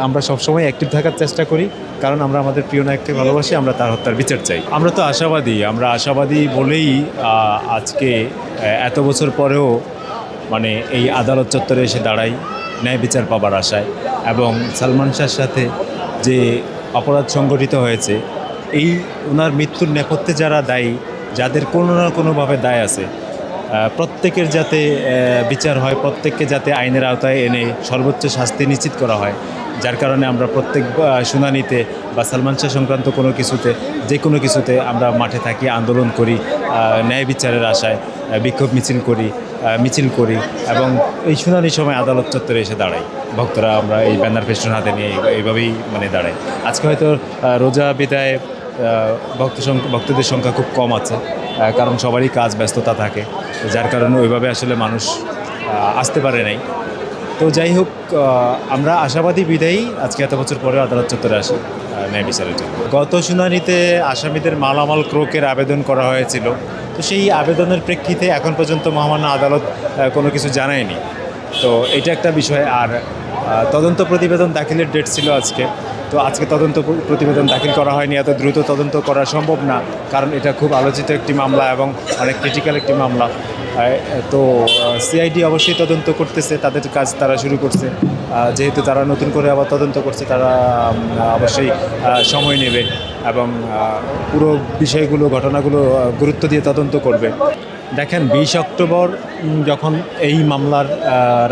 আমরা সবসময় অ্যাক্টিভ থাকার চেষ্টা করি, কারণ আমরা আমাদের প্রিয় নায়ককে ভালোবাসি, আমরা তার হত্যার বিচার চাই। আমরা তো আশাবাদী বলেই আজকে এত বছর পরেও মানে এই আদালত চত্বরে এসে দাঁড়াই ন্যায় বিচার পাবার আশায়। এবং সালমান শাহর সাথে যে অপরাধ সংগঠিত হয়েছে, এই ওনার মৃত্যুর নেপথ্যে যারা দায়ী, যাদের কোনো না কোনোভাবে দায় আছে, প্রত্যেকের যাতে বিচার হয়, প্রত্যেককে যাতে আইনের আওতায় এনে সর্বোচ্চ শাস্তি নিশ্চিত করা হয়। যার কারণে আমরা প্রত্যেক শুনানিতে বা সালমান শাহ সংক্রান্ত কোনো কিছুতে, যে কোনো কিছুতে আমরা মাঠে থাকি, আন্দোলন করি, ন্যায় বিচারের আশায় বিক্ষোভ মিছিল করি এবং এই শুনানির সময় আদালত চত্বরে এসে দাঁড়াই। ভক্তরা আমরা এই ব্যানার ফেস্টুন হাতে নিয়ে এইভাবেই দাঁড়াই। আজকে হয়তো রোজা বিদায় ভক্তদের সংখ্যা খুব কম আছে, কারণ সবারই কাজ ব্যস্ততা থাকে, যার কারণে ওইভাবে আসলে মানুষ আসতে পারে নাই। তো যাই হোক, আমরা আশাবাদী বিদায়ী আজকে এত বছর পরে আদালত চত্বরে আসি ন্যায় বিচারের জন্য। গত শুনানিতে আসামিদের মালামাল ক্রোকের আবেদন করা হয়েছিল, তো সেই আবেদনের প্রেক্ষিতে এখন পর্যন্ত মহামান্য আদালত কোনো কিছু জানায়নি। তো এটা একটা বিষয়। আর তদন্ত প্রতিবেদন দাখিলের ডেট ছিল আজকে, তো আজকে তদন্ত প্রতিবেদন দাখিল করা হয়নি। এত দ্রুত তদন্ত করা সম্ভব না, কারণ এটা খুব আলোচিত একটি মামলা এবং অনেক ক্রিটিক্যাল একটি মামলা। তো সিআইডি অবশ্যই তদন্ত করতেছে, তাদের কাজ তারা শুরু করছে। যেহেতু তারা নতুন করে আবার তদন্ত করছে, তারা অবশ্যই সময় নেবে এবং পুরো বিষয়গুলো, ঘটনাগুলো গুরুত্ব দিয়ে তদন্ত করবে। দেখেন, 20 অক্টোবর যখন এই মামলার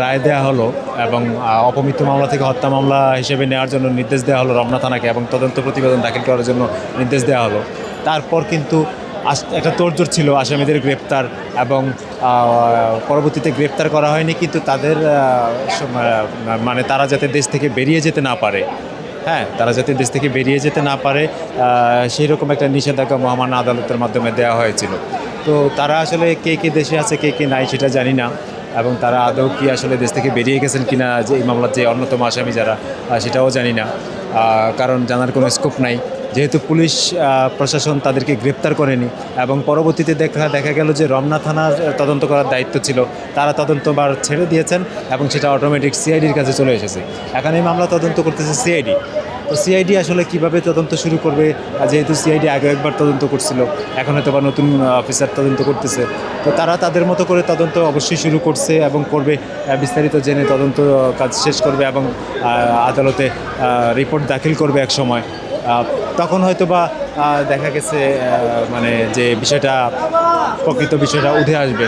রায় দেওয়া হলো এবং অপমৃত্যু মামলা থেকে হত্যা মামলা হিসেবে নেওয়ার জন্য নির্দেশ দেওয়া হলো রমনা থানাকে, এবং তদন্ত প্রতিবেদন দাখিল করার জন্য নির্দেশ দেওয়া হলো, তারপর কিন্তু একটা তোড়জোড় ছিল আসামিদের গ্রেপ্তার, এবং পরবর্তীতে গ্রেপ্তার করা হয়নি, কিন্তু তাদের মানে তারা যাতে দেশ থেকে বেরিয়ে যেতে না পারে, তারা যাতে দেশ থেকে বেরিয়ে যেতে না পারে, সেই রকম একটা নিষেধাজ্ঞা মহামান্য আদালতের মাধ্যমে দেওয়া হয়েছিল। তো তারা আসলে কে দেশে আছে, কে নাই সেটা জানি না, এবং তারা আদৌ কি আসলে দেশ থেকে বেরিয়ে গেছেন কিনা, যে এই মামলার যে অন্যতম আসামি যারা, সেটাও জানি না, কারণ জানার কোনো স্কোপ নাই, যেহেতু পুলিশ প্রশাসন তাদেরকে গ্রেপ্তার করেনি। এবং পরবর্তীতে দেখা গেল যে রমনা থানার তদন্ত করার দায়িত্ব ছিল, তারা তদন্তবার ছেড়ে দিয়েছেন এবং সেটা অটোমেটিক সিআইডির কাছে চলে এসেছে। এখন এই মামলা তদন্ত করতেছে সিআইডি। তো সিআইডি আসলে কীভাবে তদন্ত শুরু করবে, যেহেতু সিআইডি আগে একবার তদন্ত করছিল, এখন হয়তো বা নতুন অফিসার তদন্ত করতেছে, তো তারা তাদের মতো করে তদন্ত অবশ্যই শুরু করছে এবং করবে, বিস্তারিত জেনে তদন্ত কাজ শেষ করবে এবং আদালতে রিপোর্ট দাখিল করবে এক সময়। তখন হয়তো বা দেখা গেছে যে বিষয়টা, প্রকৃত বিষয়টা উঠে আসবে।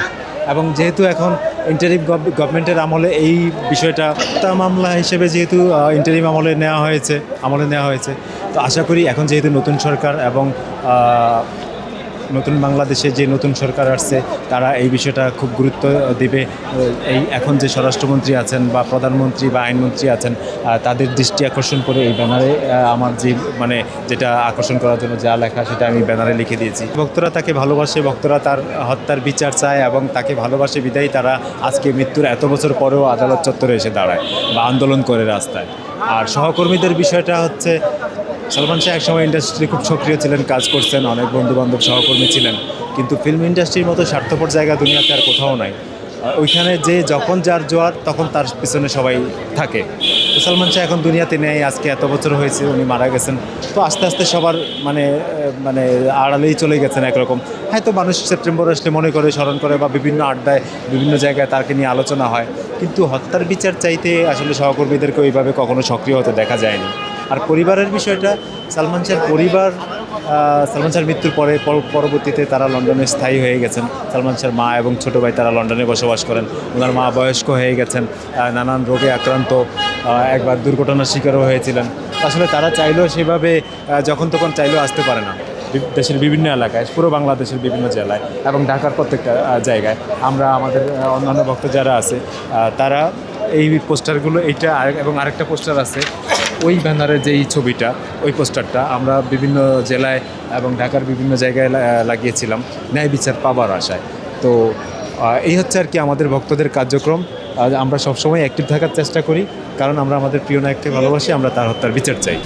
এবং যেহেতু এখন ইন্টারিম গভর্নমেন্টের আমলে এই বিষয়টা মামলা হিসেবে যেহেতু ইন্টারিম আমলে নেওয়া হয়েছে, তো আশা করি এখন যেহেতু নতুন সরকার এবং নতুন বাংলাদেশে যে নতুন সরকার আসছে, তারা এই বিষয়টা খুব গুরুত্ব দেবে। এই এখন যে স্বরাষ্ট্রমন্ত্রী আছেন বা প্রধানমন্ত্রী বা আইনমন্ত্রী আছেন, তাদের দৃষ্টি আকর্ষণ করে এই ব্যানারে আমার যে যেটা আকর্ষণ করার জন্য যা লেখা, সেটা আমি ব্যানারে লিখে দিয়েছি। ভক্তরা তাকে ভালোবাসে, ভক্তরা তার হত্যার বিচার চায় এবং তাকে ভালোবাসে বিদায়ী তারা আজকে মৃত্যুর এত বছর পরেও আদালত চত্বরে এসে দাঁড়ায় বা আন্দোলন করে রাস্তায়। আর সহকর্মীদের বিষয়টা হচ্ছে, সালমান শাহ একসময় ইন্ডাস্ট্রি খুব সক্রিয় ছিলেন, কাজ করছেন, অনেক বন্ধুবান্ধব সহকর্মী ছিলেন, কিন্তু ফিল্ম ইন্ডাস্ট্রির মতো স্বার্থপর জায়গা দুনিয়াতে আর কোথাও নাই। ওইখানে যে যখন যার জোয়ার, তখন তার পিছনে সবাই থাকে। তো সালমান শাহ এখন দুনিয়াতে নেই, আজকে এত বছর হয়েছে, উনি মারা গেছেন। তো আস্তে আস্তে সবার আড়ালেই চলে গেছেন একরকম। হয়তো মানুষ সেপ্টেম্বর আসলে মনে করে, স্মরণ করে, বা বিভিন্ন আড্ডায় বিভিন্ন জায়গায় তাকে নিয়ে আলোচনা হয়, কিন্তু হত্যার বিচার চাইতে আসলে সহকর্মীদেরকে ওইভাবে কখনো সক্রিয় হতে দেখা যায়নি। আর পরিবারের বিষয়টা, সালমান শাহর মৃত্যুর পরবর্তীতে তারা লন্ডনে স্থায়ী হয়ে গেছেন। সালমান শাহর মা এবং ছোটো ভাই তারা লন্ডনে বসবাস করেন। ওনার মা বয়স্ক হয়ে গেছেন, নানান রোগে আক্রান্ত, একবার দুর্ঘটনার শিকারও হয়েছিলেন। আসলে তারা চাইলেও সেভাবে যখন তখন চাইলেও আসতে পারে না দেশের বিভিন্ন এলাকায়, পুরো বাংলাদেশের বিভিন্ন জেলায় এবং ঢাকার প্রত্যেকটা জায়গায়। আমরা আমাদের অন্যান্য ভক্ত যারা আছে, তারা এই পোস্টারগুলো, এইটা এবং আরেকটা পোস্টার আছে ওই ব্যানারের যেই ছবিটা, ওই পোস্টারটা আমরা বিভিন্ন জেলায় এবং ঢাকার বিভিন্ন জায়গায় লাগিয়েছিলাম ন্যায় বিচার পাবার আশায়। তো এই হচ্ছে আর কি আমাদের ভক্তদের কার্যক্রম। আমরা সবসময় অ্যাক্টিভ থাকার চেষ্টা করি, কারণ আমরা আমাদের প্রিয় নায়ককে ভালোবাসি, আমরা তার হত্যার বিচার চাই।